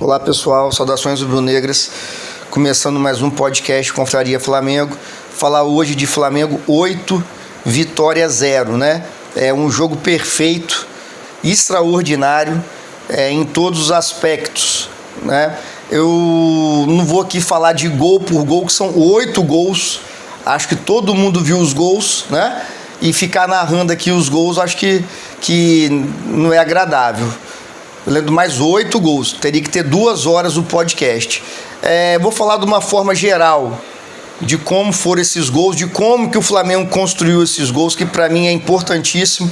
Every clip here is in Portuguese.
Olá pessoal, saudações rubro-negras, começando mais um podcast Confraria Flamengo. Falar hoje de Flamengo 8, Vitória 0, né? É um jogo perfeito, extraordinário em todos os aspectos, né? Eu não vou aqui falar de gol por gol, que são 8 gols, acho que todo mundo viu os gols, né? E ficar narrando aqui os gols, acho que não é agradável. Eu lembro mais 8 gols, teria que ter 2 horas o podcast. Vou falar de uma forma geral de como foram esses gols, de como que o Flamengo construiu esses gols, que para mim é importantíssimo.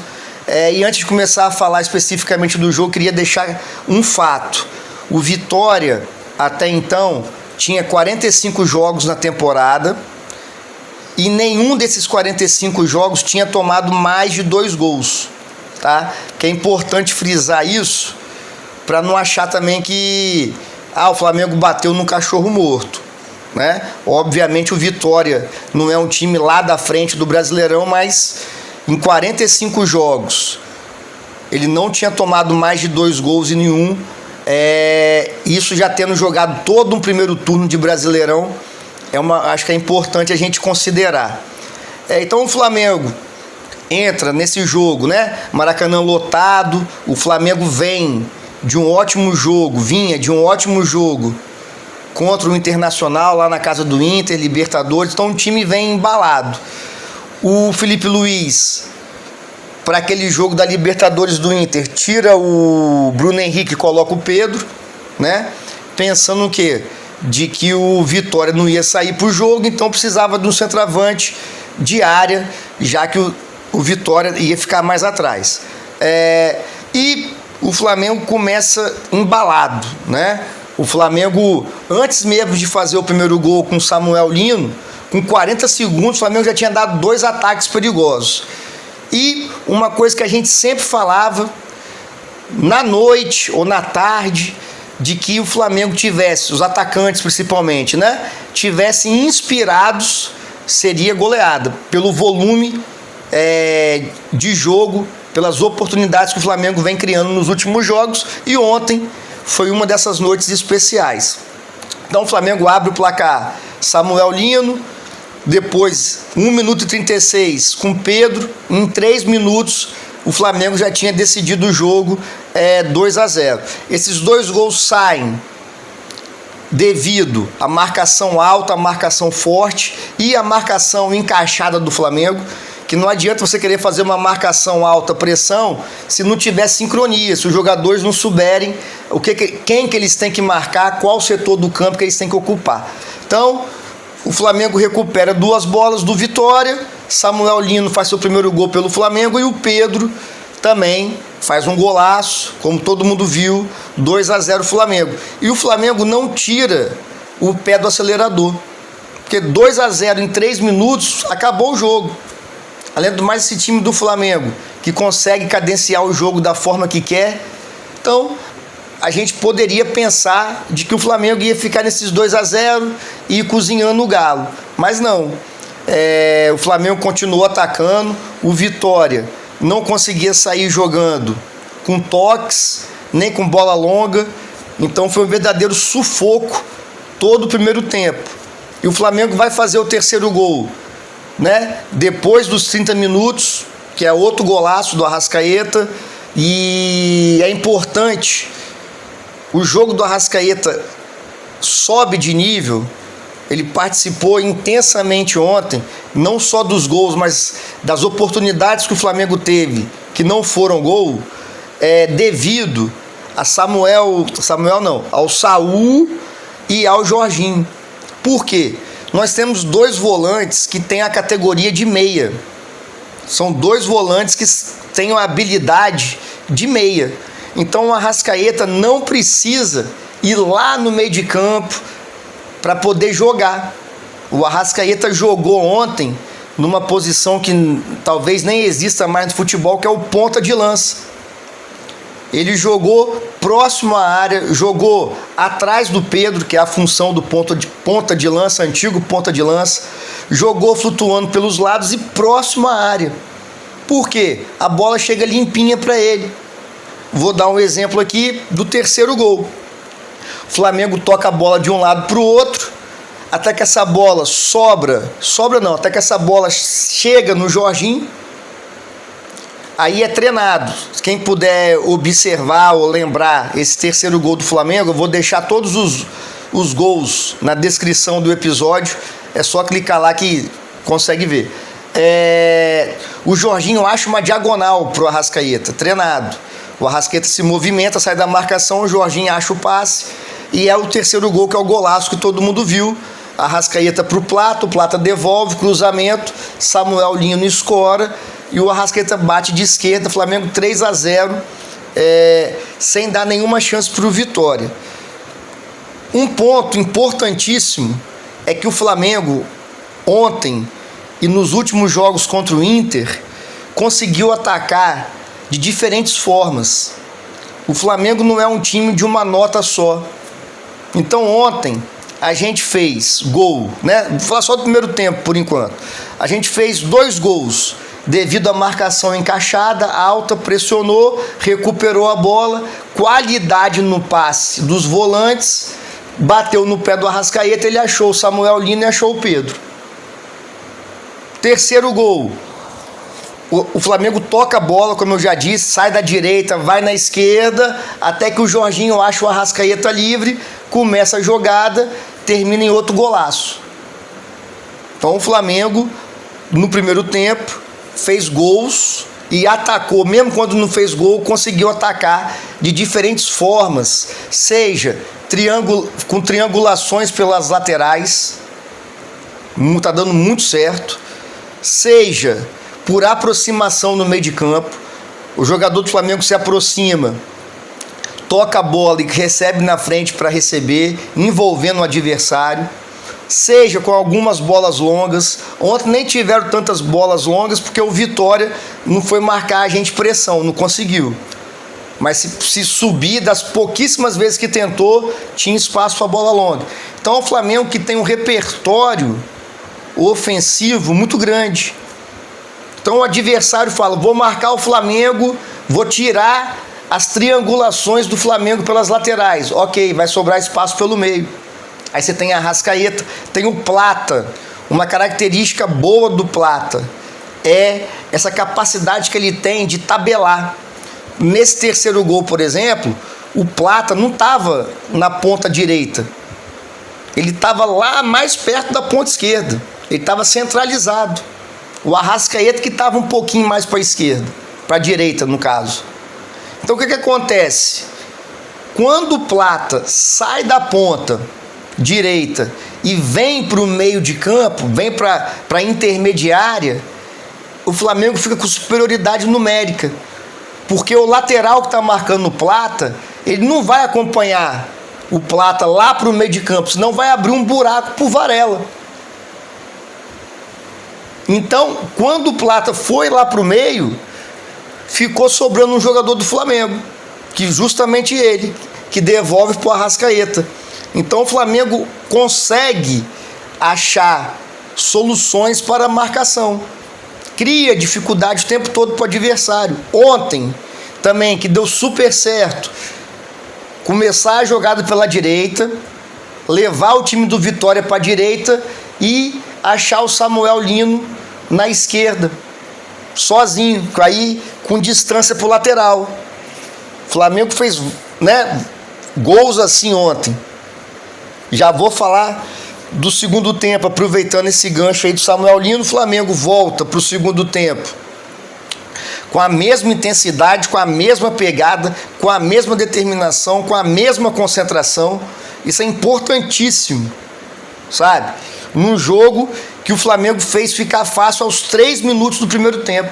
E antes de começar a falar especificamente do jogo, queria deixar um fato. O Vitória, até então, tinha 45 jogos na temporada e nenhum desses 45 jogos tinha tomado mais de 2 gols, tá? Que é importante frisar isso, para não achar também que o Flamengo bateu no cachorro morto, né? Obviamente o Vitória não é um time lá da frente do Brasileirão, mas em 45 jogos ele não tinha tomado mais de 2 gols em nenhum. Isso já tendo jogado todo um primeiro turno de Brasileirão, acho que é importante a gente considerar. Então o Flamengo entra nesse jogo, né? Maracanã lotado, o Flamengo vinha de um ótimo jogo contra o Internacional lá na casa do Inter, Libertadores, então o time vem embalado. O Felipe Luiz, para aquele jogo da Libertadores do Inter, tira o Bruno Henrique e coloca o Pedro, né? Pensando o quê? De que o Vitória não ia sair pro jogo, então precisava de um centroavante de área, já que o Vitória ia ficar mais atrás. E o Flamengo começa embalado, né? O Flamengo, antes mesmo de fazer o primeiro gol com o Samuel Lino, com 40 segundos, o Flamengo já tinha dado 2 ataques perigosos. E uma coisa que a gente sempre falava, na noite ou na tarde, de que o Flamengo tivesse, os atacantes principalmente, né? Tivessem inspirados, seria goleada, pelo volume de jogo, pelas oportunidades que o Flamengo vem criando nos últimos jogos, e ontem foi uma dessas noites especiais. Então o Flamengo abre o placar, Samuel Lino, depois 1 minuto e 36 com Pedro, em 3 minutos o Flamengo já tinha decidido o jogo 2-0. Esses 2 gols saem devido à marcação alta, à marcação forte e à marcação encaixada do Flamengo, que não adianta você querer fazer uma marcação alta, pressão, se não tiver sincronia, se os jogadores não souberem quem que eles têm que marcar, qual setor do campo que eles têm que ocupar. Então, o Flamengo recupera 2 bolas do Vitória, Samuel Lino faz seu primeiro gol pelo Flamengo e o Pedro também faz um golaço, como todo mundo viu, 2-0 Flamengo. E o Flamengo não tira o pé do acelerador, porque 2-0 em 3 minutos acabou o jogo. Além do mais, esse time do Flamengo, que consegue cadenciar o jogo da forma que quer, então a gente poderia pensar de que o Flamengo ia ficar nesses 2-0 e ir cozinhando o Galo, mas não. O Flamengo continuou atacando, o Vitória não conseguia sair jogando com toques, nem com bola longa, então foi um verdadeiro sufoco todo o primeiro tempo. E o Flamengo vai fazer o terceiro gol, né? Depois dos 30 minutos, que é outro golaço do Arrascaeta, e é importante, o jogo do Arrascaeta sobe de nível, ele participou intensamente ontem, não só dos gols, mas das oportunidades que o Flamengo teve, que não foram gol, devido a ao Saul e ao Jorginho. Por quê? Nós temos 2 volantes que têm a categoria de meia. São 2 volantes que têm a habilidade de meia. Então o Arrascaeta não precisa ir lá no meio de campo para poder jogar. O Arrascaeta jogou ontem numa posição que talvez nem exista mais no futebol, que é o ponta de lança. Ele jogou próximo à área, jogou atrás do Pedro, que é a função do ponta de lança, antigo ponta de lança, jogou flutuando pelos lados e próximo à área. Por quê? A bola chega limpinha para ele. Vou dar um exemplo aqui do terceiro gol. Flamengo toca a bola de um lado para o outro, até que essa bola até que essa bola chega no Jorginho. Aí é treinado. Quem puder observar ou lembrar esse terceiro gol do Flamengo, eu vou deixar todos os gols na descrição do episódio. É só clicar lá que consegue ver. O Jorginho acha uma diagonal pro Arrascaeta, treinado. O Arrascaeta se movimenta, sai da marcação, o Jorginho acha o passe. E é o terceiro gol, que é o golaço que todo mundo viu. Arrascaeta pro Plata, o Plata devolve, cruzamento, Samuel Lino escora e o Arrascaeta bate de esquerda, Flamengo 3-0, sem dar nenhuma chance para o Vitória. Um ponto importantíssimo é que o Flamengo ontem e nos últimos jogos contra o Inter conseguiu atacar de diferentes formas. O Flamengo não é um time de uma nota só. Então ontem a gente fez gol, né? Vou falar só do primeiro tempo por enquanto. A gente fez 2 gols devido à marcação encaixada, alta, pressionou, recuperou a bola, qualidade no passe dos volantes, bateu no pé do Arrascaeta, ele achou o Samuel Lino e achou o Pedro. Terceiro gol. O Flamengo toca a bola, como eu já disse, sai da direita, vai na esquerda, até que o Jorginho acha o Arrascaeta livre, começa a jogada, termina em outro golaço. Então o Flamengo, no primeiro tempo, fez gols e atacou, mesmo quando não fez gol, conseguiu atacar de diferentes formas, seja com triangulações pelas laterais, está dando muito certo, seja por aproximação no meio de campo. O jogador do Flamengo se aproxima, toca a bola e recebe na frente para receber, envolvendo o adversário, seja com algumas bolas longas. Ontem nem tiveram tantas bolas longas porque o Vitória não foi marcar a gente pressão, não conseguiu. Mas se subir, das pouquíssimas vezes que tentou, tinha espaço para bola longa. Então o Flamengo, que tem um repertório ofensivo muito grande. Então o adversário fala, vou marcar o Flamengo, vou tirar as triangulações do Flamengo pelas laterais. Ok, vai sobrar espaço pelo meio. Aí você tem a Arrascaeta, tem o Plata. Uma característica boa do Plata é essa capacidade que ele tem de tabelar. Nesse terceiro gol, por exemplo, o Plata não estava na ponta direita. Ele estava lá mais perto da ponta esquerda. Ele estava centralizado. O Arrascaeta que estava um pouquinho mais para a esquerda, para a direita no caso. Então o que acontece? Quando o Plata sai da ponta direita e vem para o meio de campo, vem para a intermediária, o Flamengo fica com superioridade numérica. Porque o lateral que está marcando o Plata, ele não vai acompanhar o Plata lá para o meio de campo, senão vai abrir um buraco para o Varela. Então, quando o Plata foi lá para o meio, ficou sobrando um jogador do Flamengo, que justamente ele, que devolve para o Arrascaeta. Então o Flamengo consegue achar soluções para a marcação. Cria dificuldade o tempo todo para o adversário. Ontem, também, que deu super certo, começar a jogada pela direita, levar o time do Vitória para a direita e achar o Samuel Lino na esquerda, sozinho, aí com distância para o lateral. O Flamengo fez, gols assim ontem. Já vou falar do segundo tempo, aproveitando esse gancho aí do Samuel Lino. O Flamengo volta para o segundo tempo com a mesma intensidade, com a mesma pegada, com a mesma determinação, com a mesma concentração. Isso é importantíssimo, sabe? Num jogo que o Flamengo fez ficar fácil aos 3 minutos do primeiro tempo.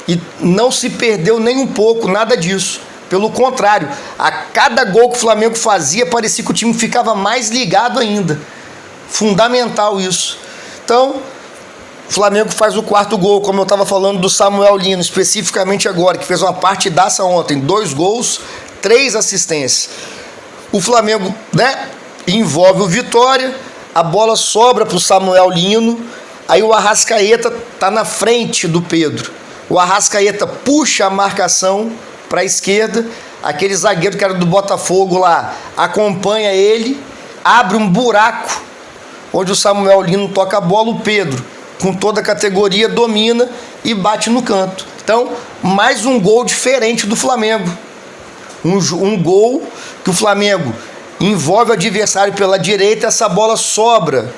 E não se perdeu nem um pouco, nada disso. Pelo contrário, a cada gol que o Flamengo fazia, parecia que o time ficava mais ligado ainda. Fundamental isso. Então, o Flamengo faz o quarto gol, como eu estava falando do Samuel Lino, especificamente agora, que fez uma partidaça ontem, 2 gols, 3 assistências. O Flamengo, envolve o Vitória, a bola sobra para o Samuel Lino, aí o Arrascaeta está na frente do Pedro. O Arrascaeta puxa a marcação, para a esquerda, aquele zagueiro que era do Botafogo lá acompanha ele, abre um buraco onde o Samuel Lino toca a bola, o Pedro, com toda a categoria, domina e bate no canto. Então, mais um gol diferente do Flamengo. Um gol que o Flamengo envolve o adversário pela direita, essa bola sobra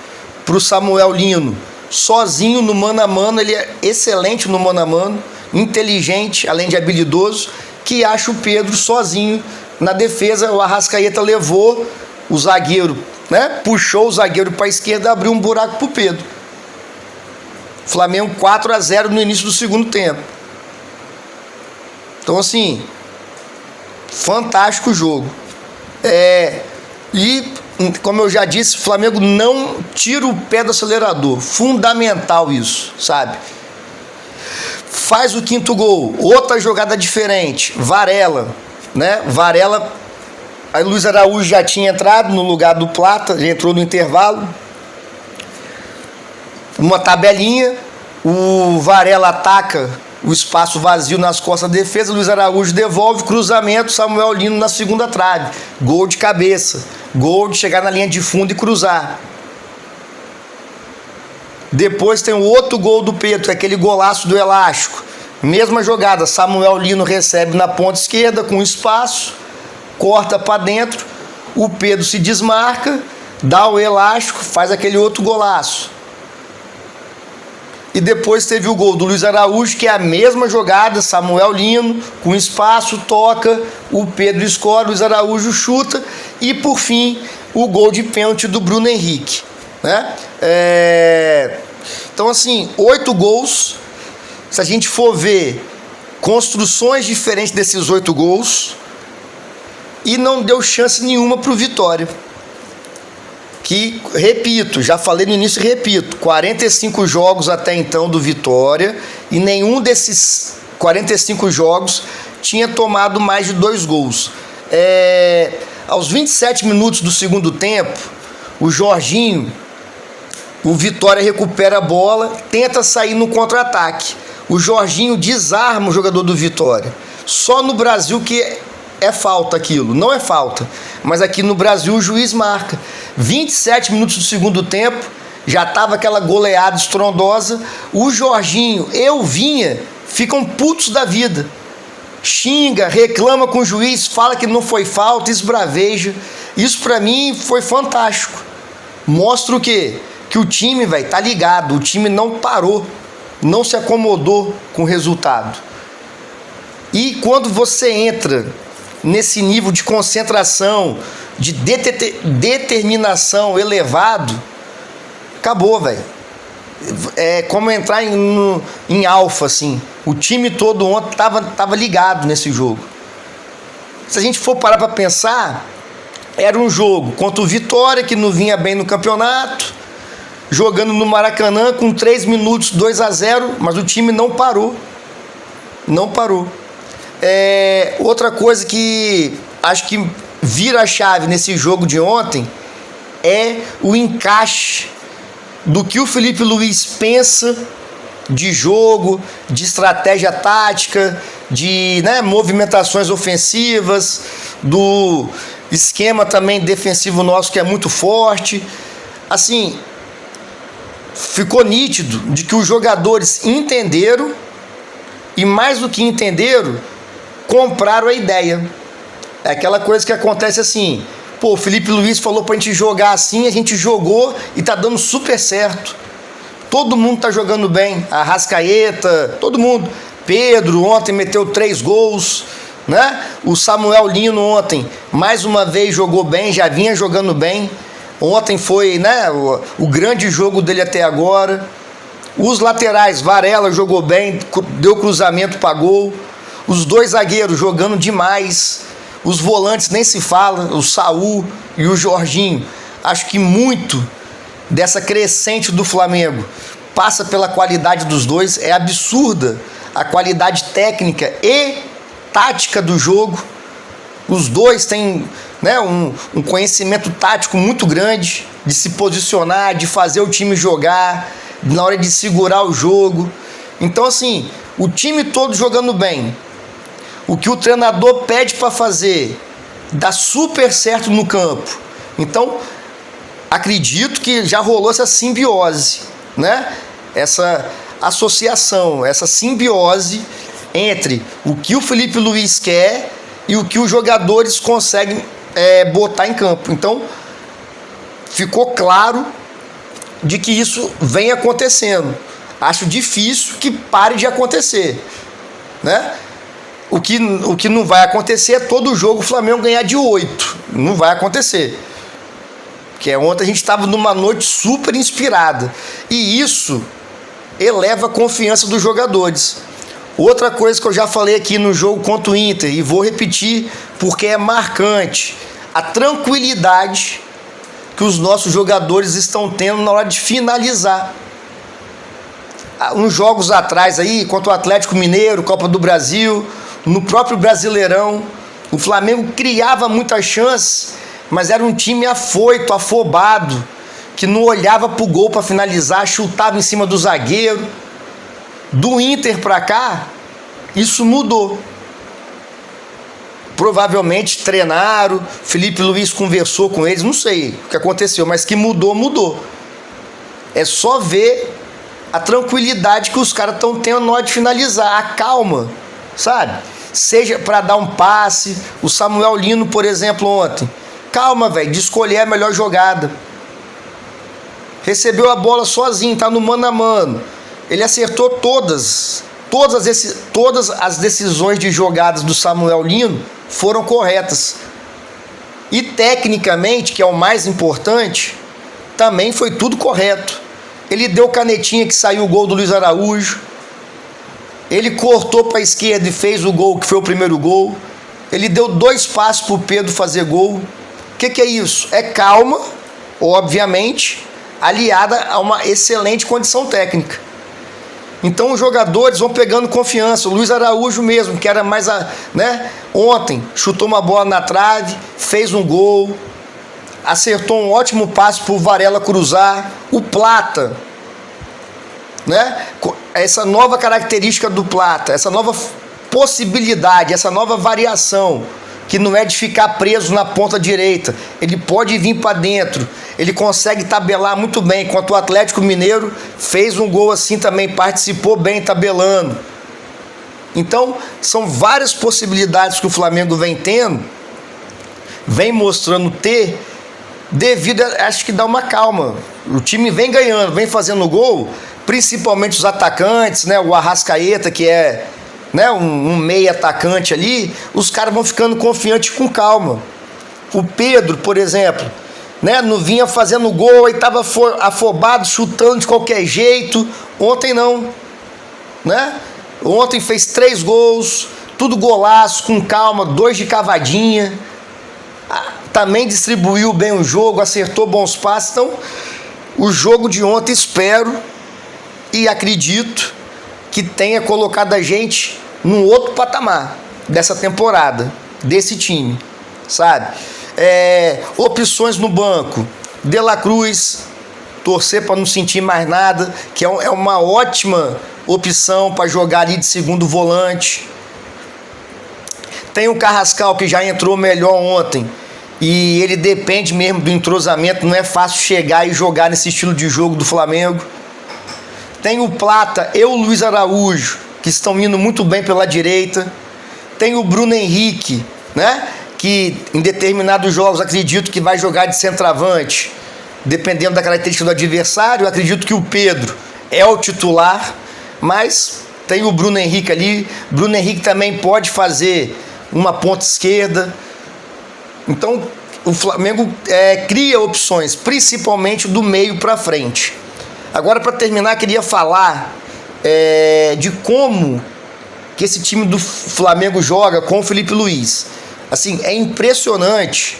para o Samuel Lino, sozinho no mano a mano. Ele é excelente no mano a mano, inteligente, além de habilidoso, que acha o Pedro sozinho na defesa. O Arrascaeta levou o zagueiro, né? Puxou o zagueiro para a esquerda, abriu um buraco para o Pedro. Flamengo 4-0 no início do segundo tempo. Então, assim, fantástico o jogo. E, como eu já disse, o Flamengo não tira o pé do acelerador. Fundamental isso, sabe? Faz o quinto gol, outra jogada diferente. Varela, né? Varela, aí Luiz Araújo já tinha entrado no lugar do Plata, já entrou no intervalo. Uma tabelinha, o Varela ataca o espaço vazio nas costas da defesa, Luiz Araújo devolve, cruzamento, Samuel Lino na segunda trave, gol de cabeça, gol de chegar na linha de fundo e cruzar. Depois tem o outro gol do Pedro, aquele golaço do elástico, mesma jogada, Samuel Lino recebe na ponta esquerda com espaço, corta para dentro, o Pedro se desmarca, dá o elástico, faz aquele outro golaço. E depois teve o gol do Luiz Araújo, que é a mesma jogada, Samuel Lino, com espaço, toca, o Pedro escorre, Luiz Araújo chuta, e por fim, o gol de pênalti do Bruno Henrique, né? Então, assim, 8 gols. Se a gente for ver construções diferentes desses 8 gols, e não deu chance nenhuma para o Vitória. Que, repito, já falei no início e repito, 45 jogos até então do Vitória, e nenhum desses 45 jogos tinha tomado mais de 2 gols. Aos 27 minutos do segundo tempo, o Jorginho, o Vitória recupera a bola, tenta sair no contra-ataque. O Jorginho desarma o jogador do Vitória. Só no Brasil que é falta aquilo, não é falta, mas aqui no Brasil o juiz marca. 27 minutos do segundo tempo, já estava aquela goleada estrondosa, o Jorginho e o Vinha ficam putos da vida, xinga, reclama com o juiz, fala que não foi falta, esbraveja. Isso para mim foi fantástico, mostra o quê? Que o time tá ligado, o time não parou, não se acomodou com o resultado. E quando você entra nesse nível de concentração, de determinação elevado, acabou, velho. É como entrar em alfa, assim. O time todo ontem tava ligado nesse jogo. Se a gente for parar para pensar, era um jogo contra o Vitória, que não vinha bem no campeonato, jogando no Maracanã com 3 minutos, 2-0, mas o time não parou. Não parou. Outra coisa que acho que vira a chave nesse jogo de ontem é o encaixe do que o Felipe Luiz pensa de jogo, de estratégia tática, de movimentações ofensivas, do esquema também defensivo nosso que é muito forte. Assim, ficou nítido de que os jogadores entenderam e, mais do que entenderam, compraram a ideia. É aquela coisa que acontece assim, o Felipe Luiz falou pra gente jogar assim, a gente jogou e tá dando super certo. Todo mundo tá jogando bem, Arrascaeta, todo mundo. Pedro ontem meteu 3 gols, né? O Samuel Lino ontem, mais uma vez jogou bem, já vinha jogando bem. Ontem foi, o grande jogo dele até agora. Os laterais, Varela jogou bem, deu cruzamento para gol. Os 2 zagueiros jogando demais. Os volantes nem se fala, o Saul e o Jorginho. Acho que muito dessa crescente do Flamengo passa pela qualidade dos dois. É absurda a qualidade técnica e tática do jogo. Os dois têm um conhecimento tático muito grande de se posicionar, de fazer o time jogar, na hora de segurar o jogo. Então, assim, o time todo jogando bem. O que o treinador pede para fazer dá super certo no campo. Então, acredito que já rolou essa simbiose, né? Essa associação, essa simbiose entre o que o Felipe Luiz quer e o que os jogadores conseguem botar em campo. Então, ficou claro de que isso vem acontecendo. Acho difícil que pare de acontecer, né? O que não vai acontecer é todo jogo o Flamengo ganhar de 8. Não vai acontecer. Porque ontem a gente estava numa noite super inspirada. E isso eleva a confiança dos jogadores. Outra coisa que eu já falei aqui no jogo contra o Inter, e vou repetir porque é marcante, a tranquilidade que os nossos jogadores estão tendo na hora de finalizar. Uns jogos atrás aí, contra o Atlético Mineiro, Copa do Brasil, no próprio Brasileirão, o Flamengo criava muitas chances, mas era um time afoito, afobado, que não olhava pro gol para finalizar, chutava em cima do zagueiro. Do Inter para cá, isso mudou. Provavelmente treinaram, Felipe Luiz conversou com eles, não sei o que aconteceu, mas que mudou. É só ver a tranquilidade que os caras estão tendo na hora de finalizar, a calma, sabe? Seja para dar um passe, o Samuel Lino, por exemplo, ontem. Calma, velho, de escolher a melhor jogada. Recebeu a bola sozinho, tá no mano a mano. Ele acertou todas as decisões de jogadas do Samuel Lino foram corretas. E tecnicamente, que é o mais importante, também foi tudo correto. Ele deu canetinha que saiu o gol do Luiz Araújo. Ele cortou para a esquerda e fez o gol, que foi o primeiro gol. Ele deu 2 passos para o Pedro fazer gol. O que é isso? É calma, obviamente, aliada a uma excelente condição técnica. Então os jogadores vão pegando confiança. O Luiz Araújo mesmo, que era mais ontem, chutou uma bola na trave, fez um gol, acertou um ótimo passe para o Varela cruzar. O Plata, né? Essa nova característica do Plata, essa nova possibilidade, essa nova variação, que não é de ficar preso na ponta direita, ele pode vir para dentro, ele consegue tabelar muito bem. Enquanto o Atlético Mineiro fez um gol assim também, participou bem tabelando. Então, são várias possibilidades que o Flamengo vem tendo, vem mostrando ter, devido a, acho que dá uma calma. O time vem ganhando, vem fazendo gol, principalmente os atacantes, né? O Arrascaeta, que é um meio atacante ali, os caras vão ficando confiantes com calma. O Pedro, por exemplo, não vinha fazendo gol e estava afobado, chutando de qualquer jeito. Ontem não, Ontem fez 3 gols, tudo golaço, com calma, 2 de cavadinha. Também distribuiu bem o jogo, acertou bons passes. Então, o jogo de ontem, espero e acredito que tenha colocado a gente num outro patamar dessa temporada, desse time, sabe? Opções no banco, De La Cruz, torcer para não sentir mais nada, que é uma ótima opção para jogar ali de segundo volante. Tem o Carrascal, que já entrou melhor ontem, e ele depende mesmo do entrosamento, não é fácil chegar e jogar nesse estilo de jogo do Flamengo. Tem o Plata e o Luiz Araújo, que estão indo muito bem pela direita. Tem o Bruno Henrique, que em determinados jogos acredito que vai jogar de centroavante, dependendo da característica do adversário. Eu acredito que o Pedro é o titular, mas tem o Bruno Henrique ali. Bruno Henrique também pode fazer uma ponta esquerda. Então o Flamengo cria opções, principalmente do meio para frente. Agora, para terminar, queria falar de como que esse time do Flamengo joga com o Felipe Luiz. Assim, é impressionante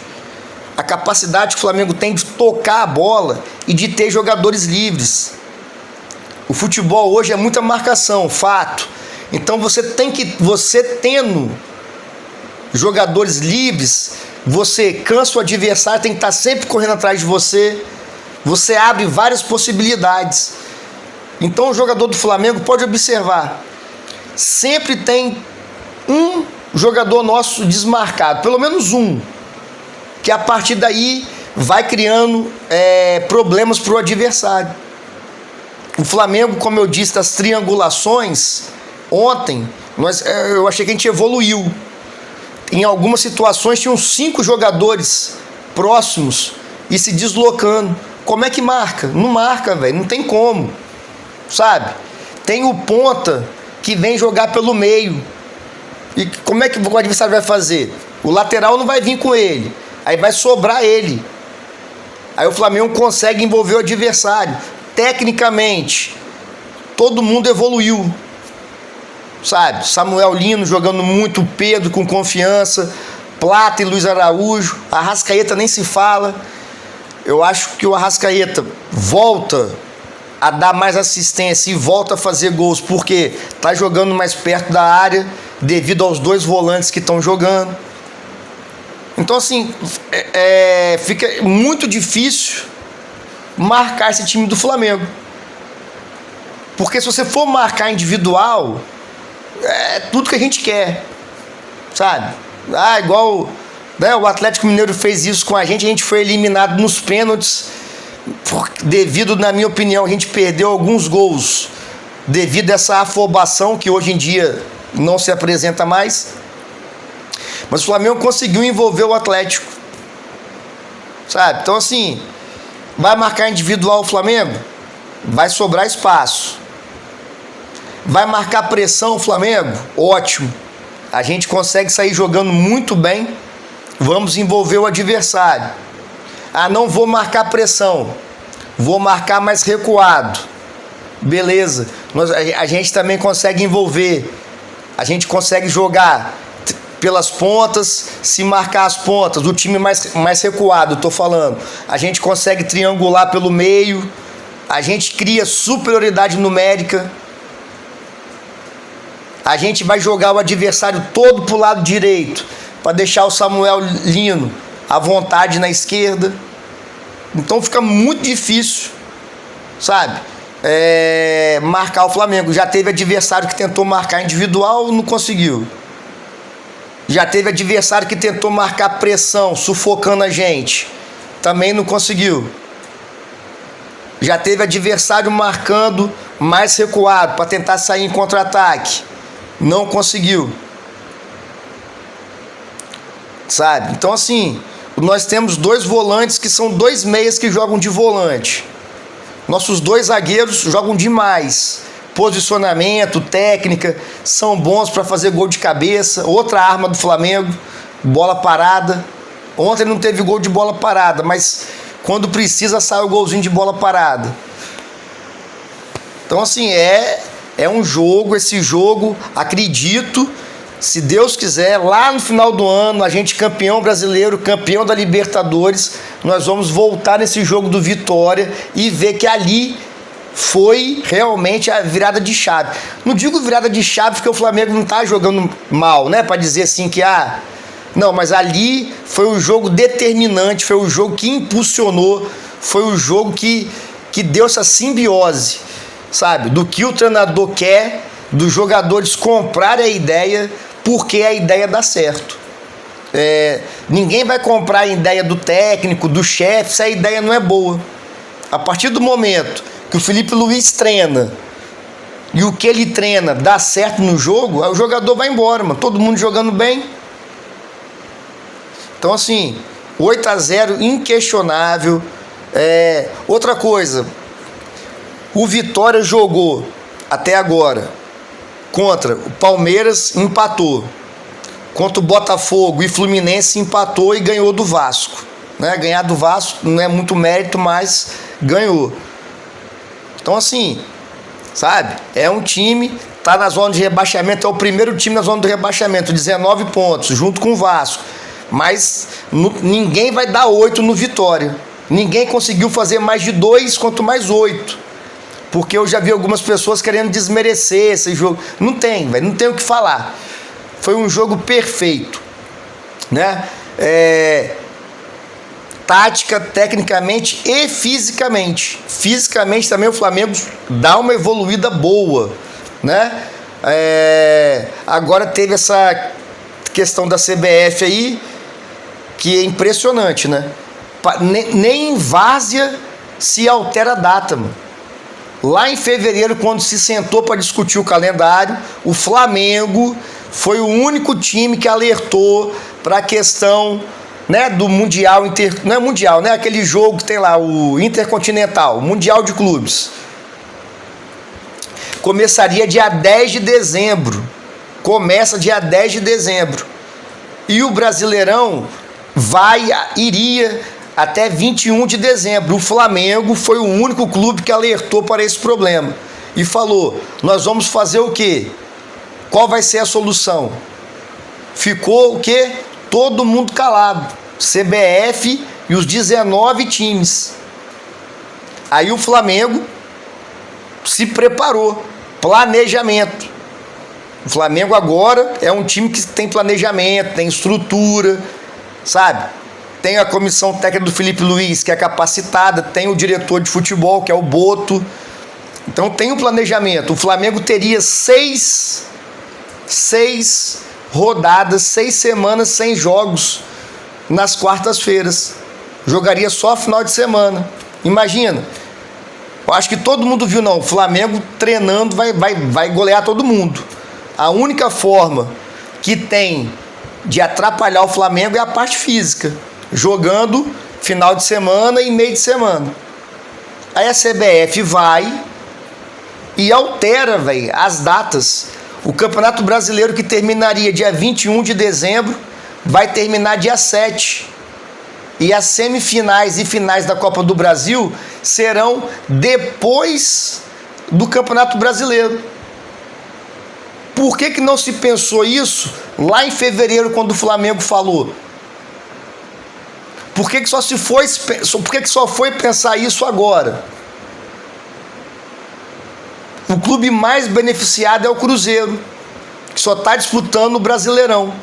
a capacidade que o Flamengo tem de tocar a bola e de ter jogadores livres. O futebol hoje é muita marcação, fato. Então você tendo jogadores livres, você cansa o adversário, tem que estar sempre correndo atrás de você. Você abre várias possibilidades. Então o jogador do Flamengo pode observar, sempre tem um jogador nosso desmarcado, pelo menos um, que a partir daí vai criando problemas para o adversário. O Flamengo, como eu disse, das triangulações, ontem eu achei que a gente evoluiu. Em algumas situações tinham 5 jogadores próximos e se deslocando. Como é que marca? Não marca, velho, não tem como, sabe? Tem o ponta que vem jogar pelo meio. E como é que o adversário vai fazer? O lateral não vai vir com ele, aí vai sobrar ele. Aí o Flamengo consegue envolver o adversário. Tecnicamente, todo mundo evoluiu, sabe? Samuel Lino jogando muito, Pedro com confiança, Plata e Luiz Araújo, Arrascaeta nem se fala. Eu acho que o Arrascaeta volta a dar mais assistência e volta a fazer gols, porque tá jogando mais perto da área, devido aos 2 volantes que estão jogando. Então, assim, fica muito difícil marcar esse time do Flamengo. Porque se você for marcar individual, é tudo que a gente quer, sabe? Igual, né, o Atlético Mineiro fez isso com a gente foi eliminado nos pênaltis, devido, na minha opinião, a gente perdeu alguns gols, devido a essa afobação que hoje em dia não se apresenta mais. Mas o Flamengo conseguiu envolver o Atlético, sabe? Então, assim, vai marcar individual o Flamengo? Vai sobrar espaço. Vai marcar pressão o Flamengo? Ótimo. A gente consegue sair jogando muito bem. Vamos envolver o adversário. Não vou marcar pressão. Vou marcar mais recuado. Beleza. A gente também consegue envolver. A gente consegue jogar pelas pontas, se marcar as pontas, o time mais recuado, estou falando, a gente consegue triangular pelo meio, a gente cria superioridade numérica, a gente vai jogar o adversário todo pro lado direito, para deixar o Samuel Lino à vontade na esquerda. Então fica muito difícil, sabe? Marcar o Flamengo. Já teve adversário que tentou marcar individual, não conseguiu. Já teve adversário que tentou marcar pressão, sufocando a gente, também não conseguiu. Já teve adversário marcando mais recuado para tentar sair em contra-ataque, não conseguiu, sabe? Então, assim, nós temos 2 volantes que são 2 meias que jogam de volante. Nossos 2 zagueiros jogam demais. Posicionamento, técnica, são bons para fazer gol de cabeça. Outra arma do Flamengo, bola parada. Ontem não teve gol de bola parada, mas quando precisa sai o golzinho de bola parada. Então, assim, é um jogo, esse jogo, acredito, se Deus quiser, lá no final do ano, a gente campeão brasileiro, campeão da Libertadores, nós vamos voltar nesse jogo do Vitória e ver que ali foi realmente a virada de chave. Não digo virada de chave porque o Flamengo não tá jogando mal, né? Para dizer assim que não, mas ali foi o jogo determinante, foi o jogo que impulsionou, foi o jogo que deu essa simbiose, sabe? Do que o treinador quer, dos jogadores comprarem a ideia, porque a ideia dá certo. Ninguém vai comprar a ideia do técnico, do chefe, se a ideia não é boa. A partir do momento que o Felipe Luiz treina e o que ele treina dá certo no jogo, aí o jogador vai embora, mano. Todo mundo jogando bem. Então, assim, 8-0 inquestionável. Outra coisa, o Vitória jogou até agora contra o Palmeiras, empatou. Contra o Botafogo e Fluminense, empatou e ganhou do Vasco, né? Ganhar do Vasco não é muito mérito, mas ganhou. Então, assim, sabe? É um time, tá na zona de rebaixamento, é o primeiro time na zona do rebaixamento, 19 pontos, junto com o Vasco. Mas ninguém vai dar 8 no Vitória. Ninguém conseguiu fazer mais de 2, quanto mais 8. Porque eu já vi algumas pessoas querendo desmerecer esse jogo. Não tem, velho, não tem o que falar. Foi um jogo perfeito, né? Tática, tecnicamente e fisicamente. Fisicamente também o Flamengo dá uma evoluída boa, né? Agora teve essa questão da CBF aí, que é impressionante, né? Nem em várzea se altera a data, mano. Lá em fevereiro, quando se sentou para discutir o calendário, o Flamengo foi o único time que alertou para a questão, né, do Mundial, não é Mundial, né? Aquele jogo que tem lá, o Intercontinental, Mundial de Clubes. Começaria dia 10 de dezembro. Começa dia 10 de dezembro. E o Brasileirão iria até 21 de dezembro. O Flamengo foi o único clube que alertou para esse problema. E falou, nós vamos fazer o quê? Qual vai ser a solução? Ficou o quê? Todo mundo calado. CBF e os 19 times. Aí o Flamengo se preparou. Planejamento. O Flamengo agora é um time que tem planejamento, tem estrutura, sabe? Tem a comissão técnica do Felipe Luiz, que é capacitada, tem o diretor de futebol, que é o Boto. Então tem um planejamento. O Flamengo teria seis rodadas, 6 semanas sem jogos nas quartas-feiras. Jogaria só final de semana. Imagina. Eu acho que todo mundo viu, não. O Flamengo treinando vai golear todo mundo. A única forma que tem de atrapalhar o Flamengo é a parte física. Jogando final de semana e meio de semana. Aí a CBF vai e altera, as datas. O Campeonato Brasileiro, que terminaria dia 21 de dezembro, vai terminar dia 7. E as semifinais e finais da Copa do Brasil serão depois do Campeonato Brasileiro. Por que não se pensou isso lá em fevereiro, quando o Flamengo falou? Por que só foi pensar isso agora? O clube mais beneficiado é o Cruzeiro, que só está disputando o Brasileirão.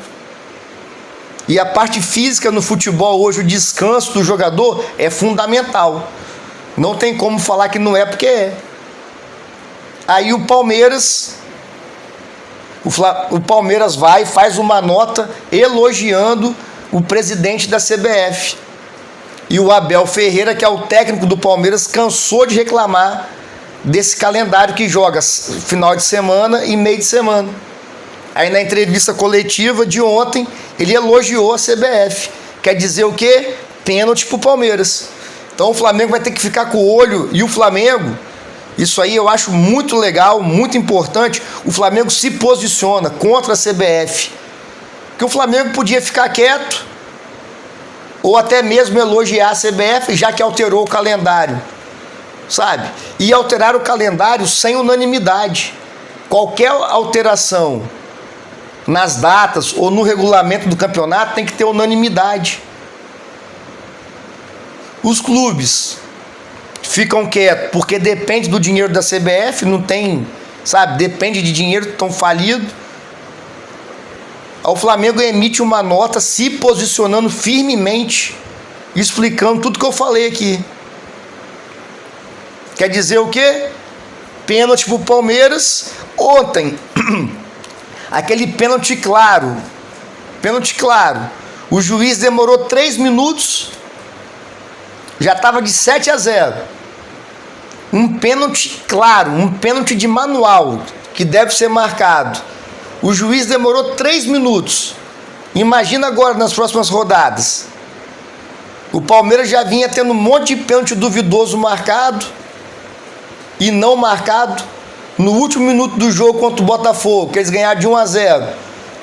E a parte física no futebol hoje, o descanso do jogador é fundamental. Não tem como falar que não é, porque é. Aí o Palmeiras faz uma nota elogiando o presidente da CBF. E o Abel Ferreira, que é o técnico do Palmeiras, cansou de reclamar desse calendário que joga final de semana e meio de semana. Aí na entrevista coletiva de ontem, ele elogiou a CBF. Quer dizer o quê? Pênalti pro Palmeiras. Então o Flamengo vai ter que ficar com o olho. E o Flamengo, isso aí eu acho muito legal, muito importante. O Flamengo se posiciona contra a CBF. Porque o Flamengo podia ficar quieto, ou até mesmo elogiar a CBF, já que alterou o calendário, sabe? E alterar o calendário sem unanimidade. Qualquer alteração nas datas ou no regulamento do campeonato tem que ter unanimidade. Os clubes ficam quietos porque depende do dinheiro da CBF, não tem, sabe? Depende de dinheiro, estão falidos. O Flamengo emite uma nota se posicionando firmemente, explicando tudo que eu falei aqui. Quer dizer o quê? Pênalti pro Palmeiras. Ontem, aquele pênalti claro. O juiz demorou 3 minutos, já estava de 7-0. Um pênalti claro, um pênalti de manual, que deve ser marcado. O juiz demorou 3 minutos. Imagina agora nas próximas rodadas. O Palmeiras já vinha tendo um monte de pênalti duvidoso marcado e não marcado. No último minuto do jogo contra o Botafogo, que eles ganharam de 1-0,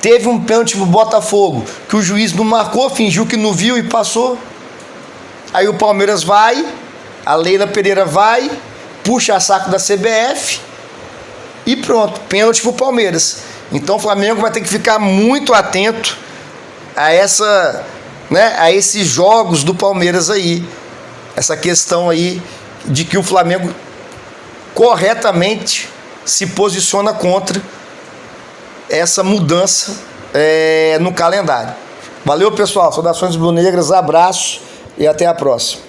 teve um pênalti pro Botafogo que o juiz não marcou, fingiu que não viu e passou. Aí o Palmeiras vai, a Leila Pereira vai, puxa saco da CBF e pronto, pênalti pro Palmeiras. Então o Flamengo vai ter que ficar muito atento a a esses jogos do Palmeiras aí. Essa questão aí de que o Flamengo corretamente se posiciona contra essa mudança no calendário. Valeu, pessoal. Saudações rubro-negras, abraço e até a próxima.